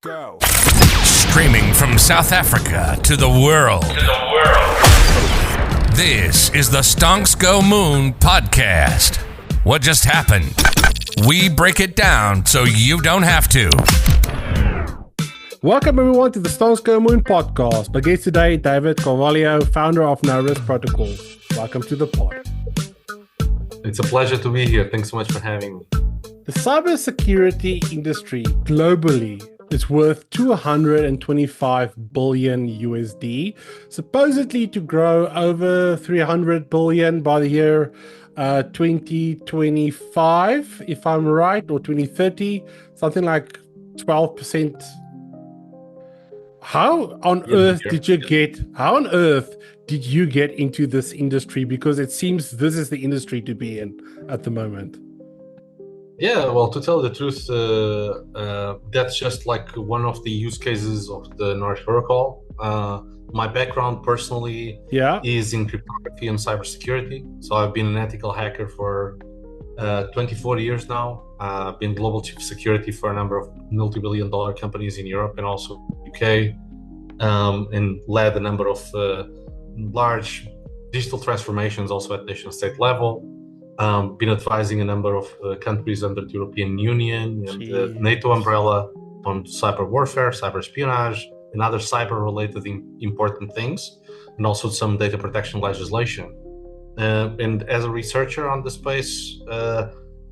Go. Streaming from South Africa to the world. This is the Stonks Go Moon podcast. What just happened? We break it down so you don't have to. Welcome everyone to the Stonks Go Moon podcast. My guest today, David Carvalho, founder of Naoris Protocol. Welcome to the pod. It's a pleasure to be here. Thanks so much for having me. The cybersecurity industry globally is worth 225 billion USD, supposedly to grow over 300 billion by the year 2025, if I'm right, or 2030, something like 12%. How on earth did you get into this industry? Because it seems this is the industry to be in at the moment. Yeah, well, to tell the truth, that's just like one of the use cases of the Naoris Protocol. My background personally is in cryptography and cybersecurity. So I've been an ethical hacker for 24 years now. I've been global chief security for a number of multi-billion-dollar companies in Europe and also UK, and led a number of large digital transformations also at nation-state level. Been advising a number of countries under the European Union and the NATO umbrella on cyber warfare, cyber espionage, and other cyber-related important things, and also some data protection legislation. And as a researcher on the space,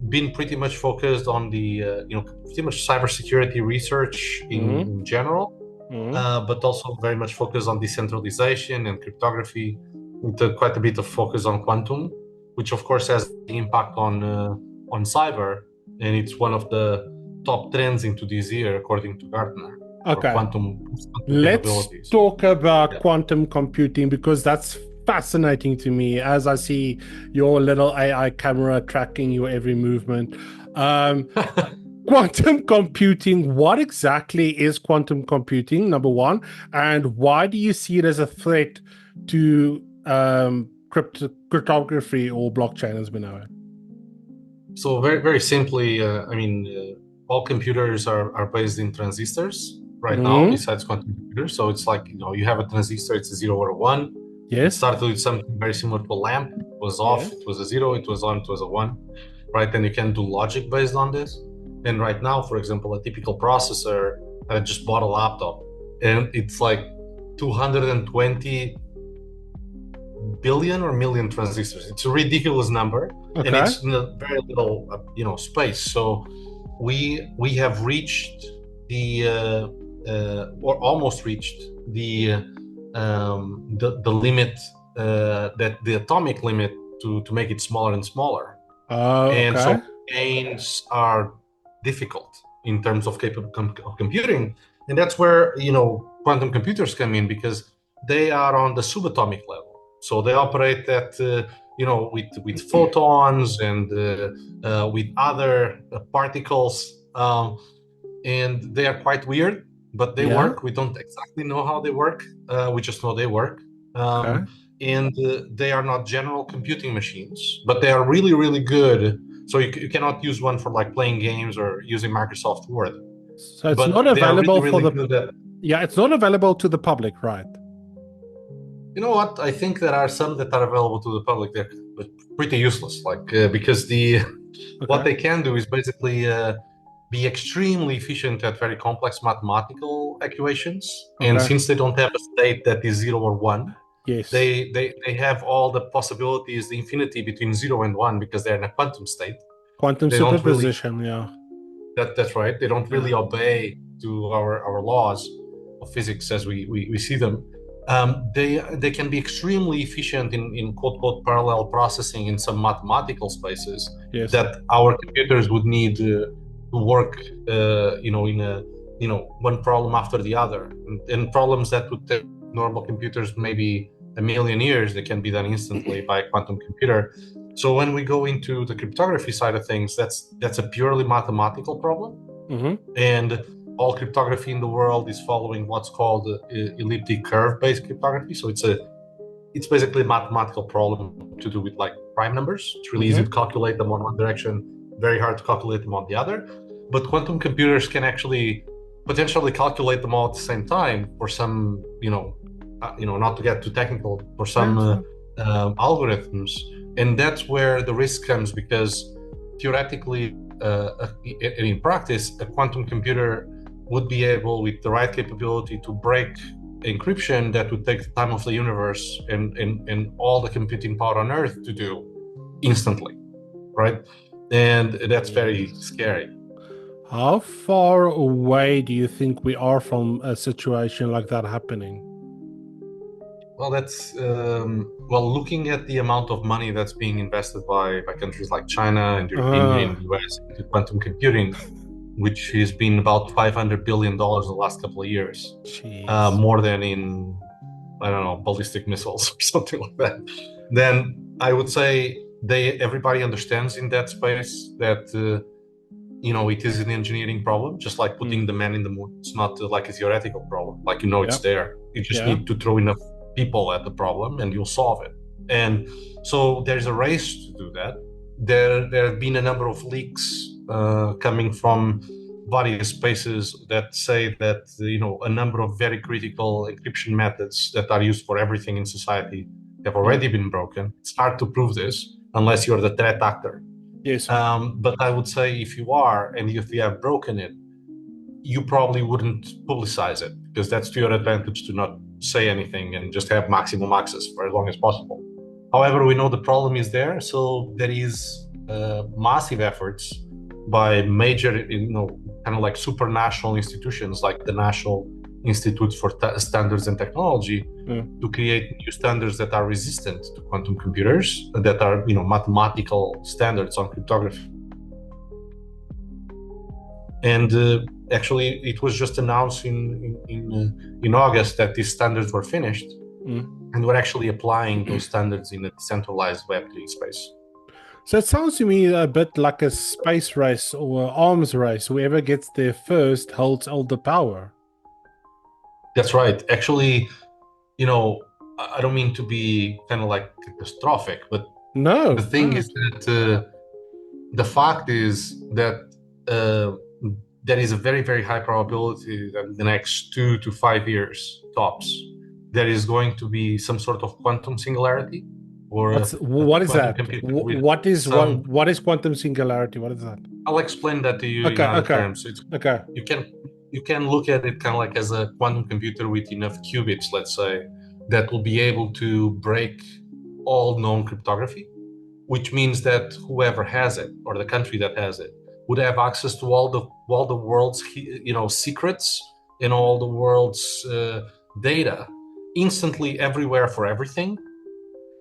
been pretty much focused on the pretty much cybersecurity research in general, but also very much focused on decentralization and cryptography, with quite a bit of focus on quantum, which of course has an impact on cyber, and it's one of the top trends into this year according to Gartner. Okay, quantum let's talk about quantum computing, because that's fascinating to me as I see your little AI camera tracking your every movement. Quantum computing, what exactly is quantum computing, number one, and why do you see it as a threat to cryptography or blockchain as we know it? So very, very simply, all computers are based in transistors right now, besides quantum computers. So it's like, you have a transistor, it's a 0 or a 1. Yes. It started with something very similar to a lamp. It was off, It was a 0, it was on, it was a 1. Right, and you can do logic based on this. And right now, for example, a typical processor, I just bought a laptop, and it's like 220 billion or million transistors. It's a ridiculous number, and it's in a very little space. So we have reached the or almost reached the limit, that the atomic limit to make it smaller and smaller. And so gains are difficult in terms of computing, and that's where quantum computers come in, because they are on the subatomic level. So they operate at, with photons and with other particles, and they are quite weird, but they work. We don't exactly know how they work. We just know they work. And they are not general computing machines, but they are really, really good. So you cannot use one for like playing games or using Microsoft Word. So it's not available it's not available to the public, right? You know what? I think there are some that are available to the public. They're pretty useless, because what they can do is basically be extremely efficient at very complex mathematical equations. And since they don't have a state that is 0 or 1, they have all the possibilities, the infinity between 0 and 1, because they're in a quantum state. Quantum superposition, That's right. They don't really obey to our laws of physics as we see them. They can be extremely efficient in quote parallel processing in some mathematical spaces that our computers would need to work in a one problem after the other, and problems that would take normal computers maybe a million years, they can be done instantly by a quantum computer. So when we go into the cryptography side of things, that's a purely mathematical problem, and all cryptography in the world is following what's called elliptic curve-based cryptography. So it's basically a mathematical problem to do with like prime numbers. It's really easy to calculate them on one direction, very hard to calculate them on the other. But quantum computers can actually potentially calculate them all at the same time for some, not to get too technical, for some algorithms. And that's where the risk comes, because theoretically, in practice, a quantum computer would be able, with the right capability, to break encryption that would take the time of the universe and all the computing power on Earth to do instantly, right? And that's very scary. How far away do you think we are from a situation like that happening? Well, that's looking at the amount of money that's being invested by countries like China and the European Union and the US into quantum computing, which has been about $500 billion in the last couple of years, more than in, I don't know, ballistic missiles or something like that. Then I would say everybody understands in that space that it is an engineering problem, just like putting the man in the moon. It's not like a theoretical problem, like it's there. You just need to throw enough people at the problem and you'll solve it. And so there's a race to do that. There have been a number of leaks coming from various spaces that say that a number of very critical encryption methods that are used for everything in society have already been broken. It's hard to prove this unless you're the threat actor. Yes. But I would say if you are, and if you have broken it, you probably wouldn't publicize it, because that's to your advantage to not say anything and just have maximum access for as long as possible. However, we know the problem is there, so there is massive efforts by major, kind of like supranational institutions like the National Institute for Standards and Technology to create new standards that are resistant to quantum computers, that are, mathematical standards on cryptography. And actually, it was just announced in August that these standards were finished, and we're actually applying those standards in a decentralized Web3 space. So it sounds to me a bit like a space race or an arms race. Whoever gets there first holds all the power. That's right. Actually, I don't mean to be kind of like catastrophic, but the thing is that the fact is that there is a very, very high probability that in the next 2 to 5 years, tops, there is going to be some sort of quantum singularity. What is that? What is quantum singularity? What is that? I'll explain that to you in other terms. You can look at it kind of like as a quantum computer with enough qubits, let's say, that will be able to break all known cryptography, which means that whoever has it, or the country that has it, would have access to all the world's secrets and all the world's data instantly, everywhere, for everything.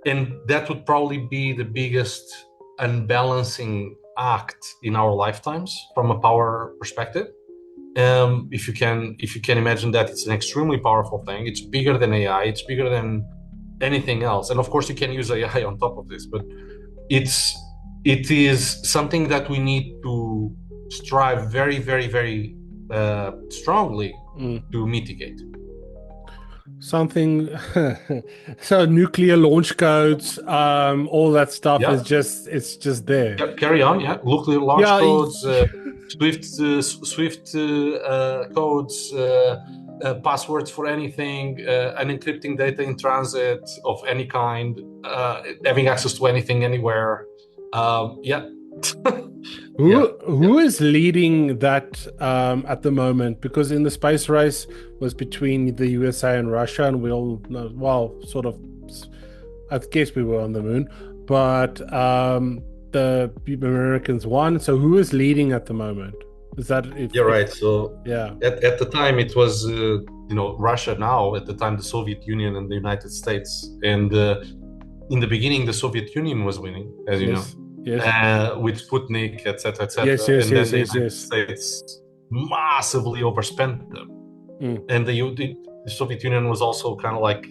And that would probably be the biggest unbalancing act in our lifetimes from a power perspective. If you can imagine that, it's an extremely powerful thing. It's bigger than AI. It's bigger than anything else. And of course, you can use AI on top of this, but it is something that we need to strive very, very, very strongly to mitigate. Something so nuclear launch codes, all that stuff is just there. Carry on, nuclear launch codes, Swift codes, passwords for anything, unencrypting data in transit of any kind, having access to anything anywhere. Who is leading that at the moment? Because in the space race was between the USA and Russia, and we all know, well, sort of, I guess we were on the moon, but the Americans won. So who is leading at the moment? Is that you're right? So at the time it was Russia. Now at the time the Soviet Union and the United States, and in the beginning the Soviet Union was winning, as you know. Yes. With Sputnik, etc., etc. Yes. The United States massively overspent them, and the Soviet Union was also kind of like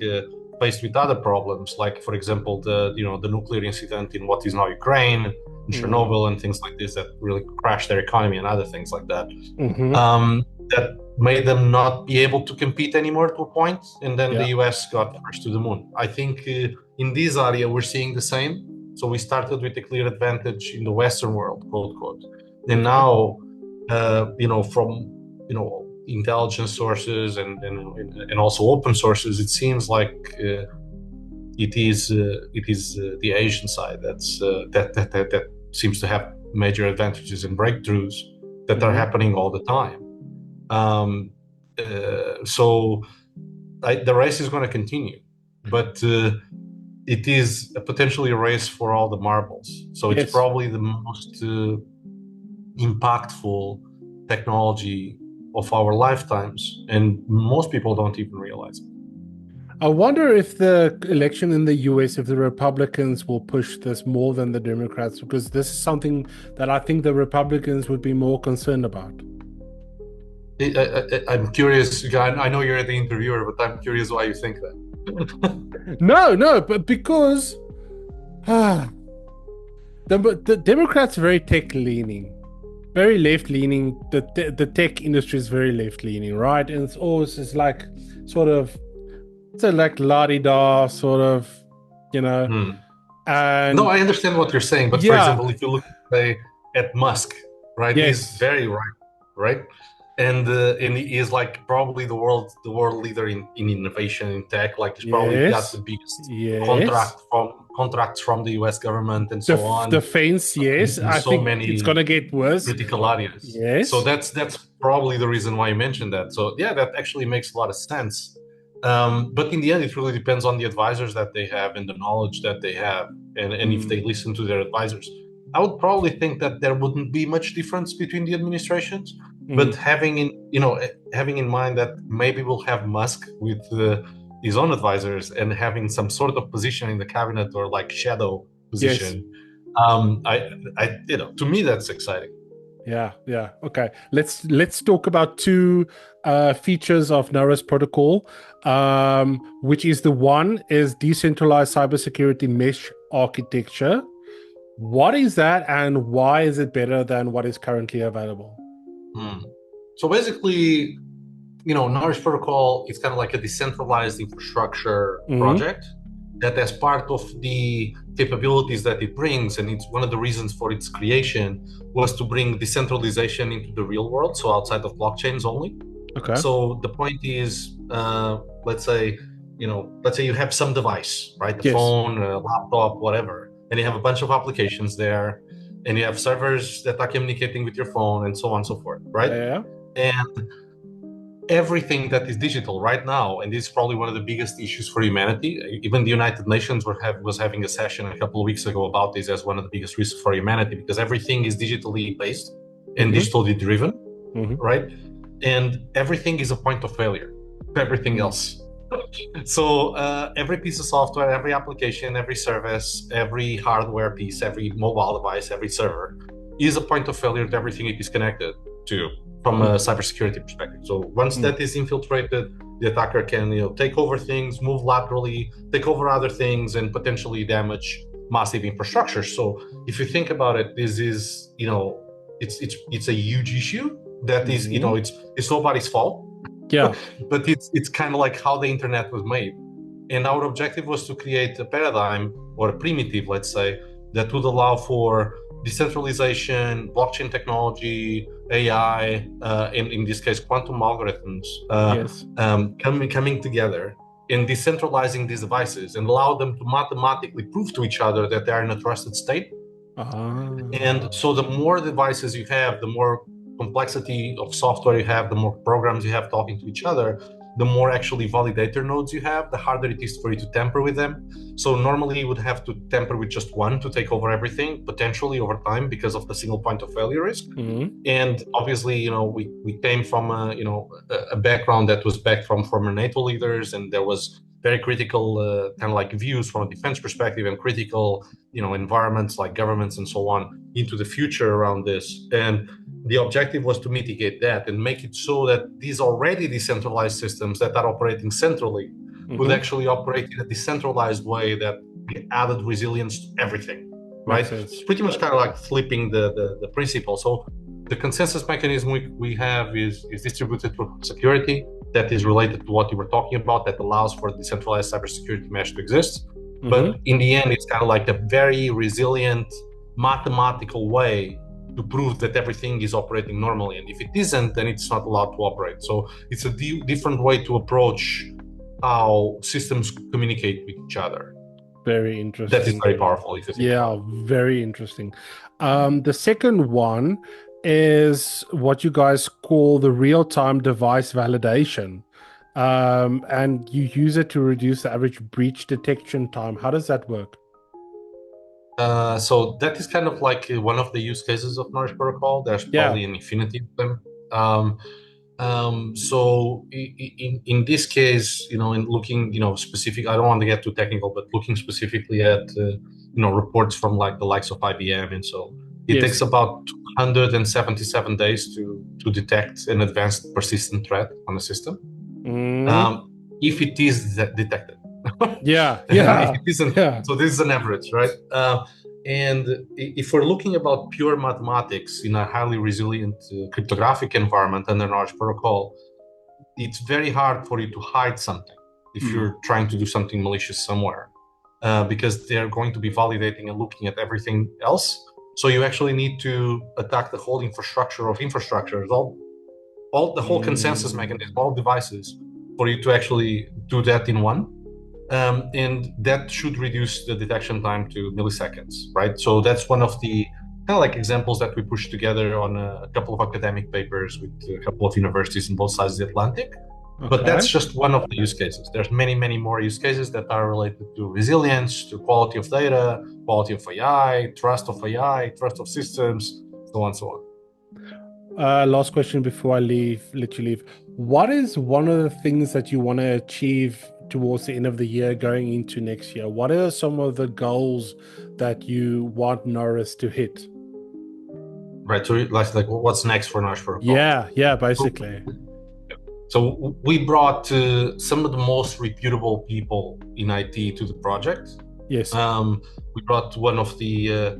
faced with other problems, like, for example, the nuclear incident in what is now Ukraine, in Chernobyl, and things like this that really crashed their economy and other things like that. That made them not be able to compete anymore to a point, and then the US got first to the moon. I think in this area we're seeing the same. So we started with a clear advantage in the Western world, quote unquote, and now, from intelligence sources and also open sources, it seems like it is the Asian side that seems to have major advantages and breakthroughs that are happening all the time. So the race is going to continue, but it is potentially a race for all the marbles. So it's probably the most impactful technology of our lifetimes, and most people don't even realize it. I wonder if the election in the US, if the Republicans will push this more than the Democrats, because this is something that I think the Republicans would be more concerned about. I'm curious. I know you're the interviewer, but I'm curious why you think that. No, but because the Democrats are very tech-leaning, very left-leaning. The tech industry is very left-leaning, right? And it's always like sort of, it's a like la-di-da sort of, And no, I understand what you're saying, but for example, if you look at Musk, right? He's very right? And he is like probably the world leader in innovation in tech. Like he's probably got the biggest contracts from the US government and so on. Defense, yes. I think it's gonna get worse. Critical areas. Yes. So that's probably the reason why you mentioned that. So yeah, that actually makes a lot of sense. But in the end, it really depends on the advisors that they have and the knowledge that they have, and if they listen to their advisors. I would probably think that there wouldn't be much difference between the administrations. But having in mind that maybe we'll have Musk with his own advisors and having some sort of position in the cabinet or like shadow position, to me that's exciting. Yeah. Okay, let's talk about two features of Naoris Protocol, which is decentralized cybersecurity mesh architecture. What is that, and why is it better than what is currently available? So basically, Naoris Protocol is kind of like a decentralized infrastructure project that, as part of the capabilities that it brings, and it's one of the reasons for its creation, was to bring decentralization into the real world, so outside of blockchains only. Okay. So the point is, let's say you have some device, right? The phone, a laptop, whatever, and you have a bunch of applications there, and you have servers that are communicating with your phone, and so on and so forth, right? Yeah. And everything that is digital right now, and this is probably one of the biggest issues for humanity. Even the United Nations was having a session a couple of weeks ago about this as one of the biggest risks for humanity, because everything is digitally based and digitally driven, right? And everything is a point of failure to everything else. So every piece of software, every application, every service, every hardware piece, every mobile device, every server is a point of failure to everything it is connected to from a cybersecurity perspective. So once that is infiltrated, the attacker can take over things, move laterally, take over other things, and potentially damage massive infrastructure. So if you think about it, this is it's a huge issue that is it's nobody's fault. Yeah. But it's kind of like how the internet was made. And our objective was to create a paradigm or a primitive, let's say, that would allow for decentralization, blockchain technology, AI, in this case, quantum algorithms, coming together and decentralizing these devices and allow them to mathematically prove to each other that they are in a trusted state. And so the more devices you have, the more complexity of software you have, the more programs you have talking to each other, the more actually validator nodes you have, the harder it is for you to tamper with them. So normally you would have to tamper with just one to take over everything, potentially over time, because of the single point of failure risk. And obviously, we came from a background that was backed from former NATO leaders, and there was very critical kind of like views from a defense perspective and critical, environments like governments and so on into the future around this. And the objective was to mitigate that and make it so that these already decentralized systems that are operating centrally would actually operate in a decentralized way that added resilience to everything, right? It's pretty much kind of like flipping the principle. So the consensus mechanism we have is distributed security that is related to what you were talking about, that allows for decentralized cybersecurity mesh to exist. But in the end, it's kind of like a very resilient mathematical way to prove that everything is operating normally. And if it isn't, then it's not allowed to operate. So it's a different way to approach how systems communicate with each other. Very interesting. That is very powerful. If you think about it. Very interesting. The second one is what you guys call the real-time device validation. And you use it to reduce the average breach detection time. How does that work? So that is kind of like one of the use cases of Naoris Protocol. There's probably an infinity of them. So in this case, in looking, specific, I don't want to get too technical, but looking specifically at, reports from like the likes of IBM. And so it takes about 277 days to detect an advanced persistent threat on a system. If it is detected. If it isn't, so this is an average, right? And if we're looking about pure mathematics in a highly resilient cryptographic environment under Naoris Protocol, it's very hard for you to hide something if you're trying to do something malicious somewhere, because they're going to be validating and looking at everything else. So you actually need to attack the whole infrastructure of infrastructures, all the whole consensus mechanism, all devices, for you to actually do that in one. And that should reduce the detection time to milliseconds, right? So that's one of the kind of like examples that we pushed together on a couple of academic papers with a couple of universities on both sides of the Atlantic. Okay. But that's just one of the use cases. There's many, many more use cases that are related to resilience, to quality of data, quality of AI, trust of systems, so on and so on. Last question before I let you leave. What is one of the things that you want to achieve towards the end of the year going into next year? What are some of the goals that you want Noris to hit? Right, so like what's next for Naoris Protocol? Yeah, basically. So we brought some of the most reputable people in IT to the project. Yes. We brought one of the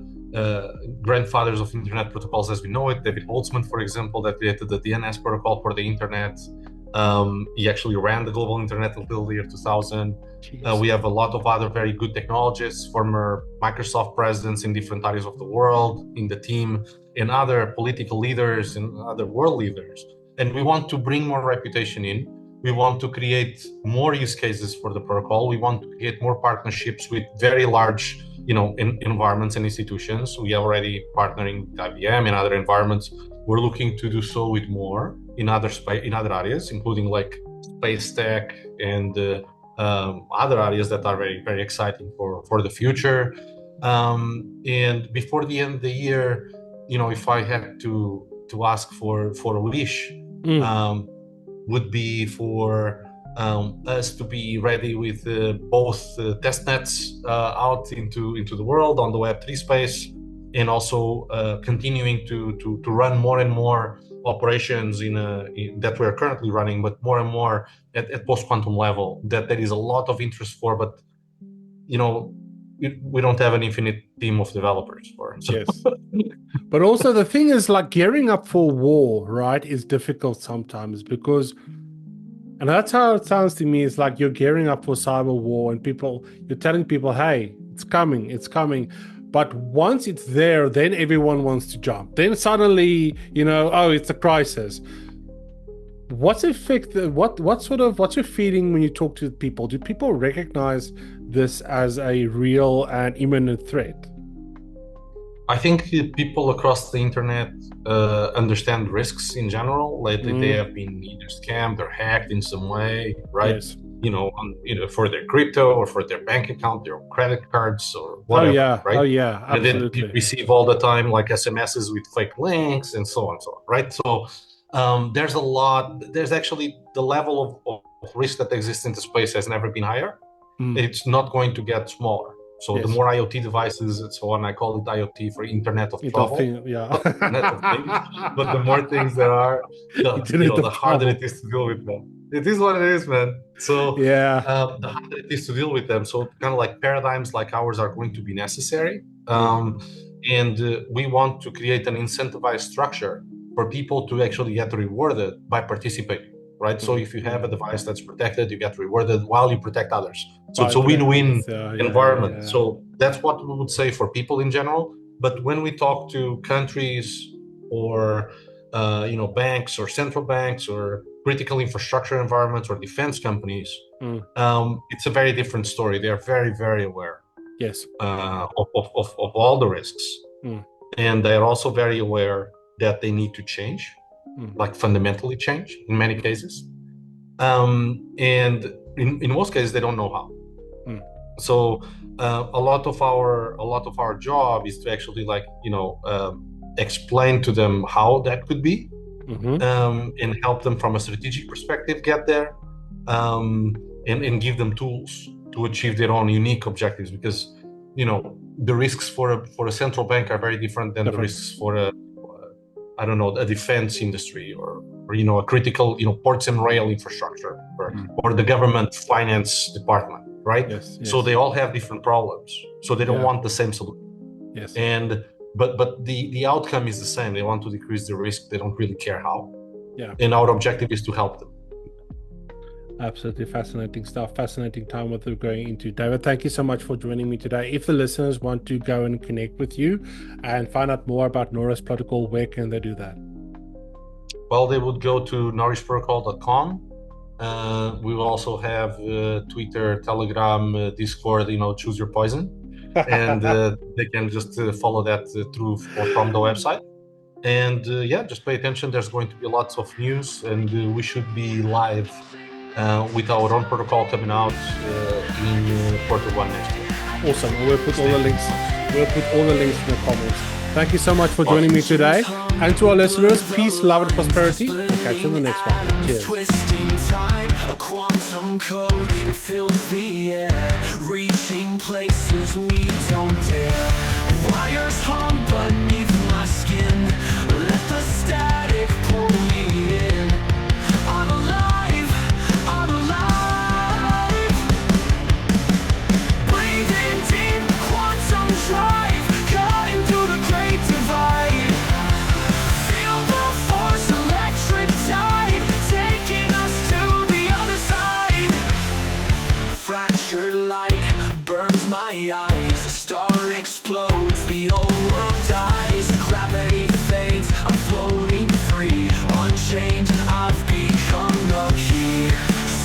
grandfathers of internet protocols as we know it, David Holtzman, for example, that created the DNS protocol for the internet. He actually ran the global internet until the year 2000. We have a lot of other very good technologists, former Microsoft presidents in different areas of the world in the team, and other political leaders and other world leaders. And we want to bring more reputation in. We want to create more use cases for the protocol. We want to create more partnerships with very large, environments and institutions. We are already partnering with IBM and other environments. We're looking to do so with more in other areas, including like space tech and other areas that are very, very exciting for the future. And before the end of the year, if I had to ask for a wish, would be for us to be ready with both test nets out into the world on the Web3 space, and also continuing to run more and more operations that we're currently running, but more and more at post-quantum level, that there is a lot of interest for, but we don't have an infinite team of developers for it. So. Yes. But also the thing is, like, gearing up for war, right, is difficult sometimes because, and that's how it sounds to me, it's like you're gearing up for cyber war and you're telling people, hey, it's coming. But once it's there, then everyone wants to jump. Then suddenly, it's a crisis. What's your feeling when you talk to people? Do people recognize this as a real and imminent threat? I think people across the internet understand risks in general. Lately, they have been either scammed or hacked in some way, right? Yes. For their crypto or for their bank account, their credit cards or whatever, right? Oh yeah, absolutely. And then you receive all the time like SMSs with fake links and so on, right? So there's actually the level of risk that exists in the space has never been higher. It's not going to get smaller. So the more IoT devices and so on, I call it IoT for Internet of Trouble. Internet of Things. But the more things there are, the harder it is to deal with them. It is what it is, man. So the harder it is to deal with them. So kind of like paradigms like ours are going to be necessary. And we want to create an incentivized structure for people to actually get rewarded by participating. Right, so if you have a device that's protected, you get rewarded while you protect others. So it's a win-win environment. So that's what we would say for people in general. But when we talk to countries or banks or central banks or critical infrastructure environments or defense companies, it's a very different story. They are very, very aware of all the risks. And they are also very aware that they need to change, like fundamentally change in many cases. And in most cases, they don't know how. So a lot of our job is to actually explain to them how that could be, and help them from a strategic perspective get there, and give them tools to achieve their own unique objectives, because the risks for a central bank are very different than the risks for a defense industry or a critical ports and rail infrastructure or the government finance department, right? Yes. So they all have different problems, so they don't want the same solution. But the outcome is the same. They want to decrease the risk. They don't really care how. And our objective is to help them. Absolutely fascinating stuff. Fascinating time what we're going into. David, thank you so much for joining me today. If the listeners want to go and connect with you and find out more about Naoris Protocol, where can they do that? Well, they would go to norisprotocol.com. We will also have Twitter, Telegram, Discord, choose your poison. And they can just follow that through or from the website. And just pay attention. There's going to be lots of news, and we should be live with our own protocol coming out in Q1 next year. Awesome. We'll put all the links. We'll put all the links in the comments. Thank you so much for joining me today. And to our listeners, peace, love, and prosperity. We'll catch you in the next one. Cheers. Twisting time, a quantum code fills the air, reaching places we don't dare. Wires hung beneath my skin. Let the static pull me in. I'm alive. I'm alive. Breathing deep, quantum drive, cutting through the great divide. Feel the force, electric tide, taking us to the other side. Fractured light burns my eyes. A star explodes, the old world dies. Gravity fades, I'm floating free. Unchained, I've become the key.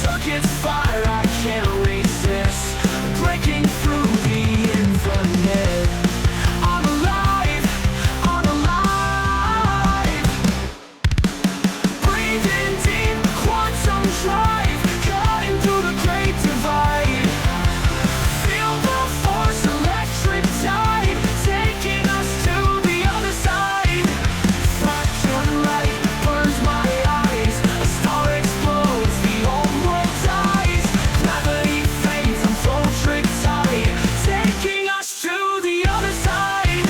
Circuits fire, I can't resist. Breaking through the infinite. I'm alive, I'm alive. Breathing deep, quantum drive, cutting through the great divide. Feel the force, electric tide, taking us to the other side. Fractured light burns my eyes. A star explodes, the old world dies. Gravity fades, I'm floating tight, taking us to the other side.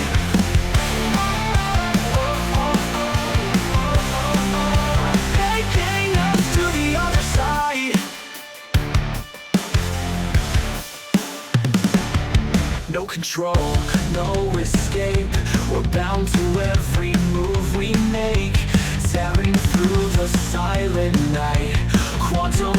Taking us to the other side. No control, no escape. We're bound to every move we make, tearing through the silent night. Quantum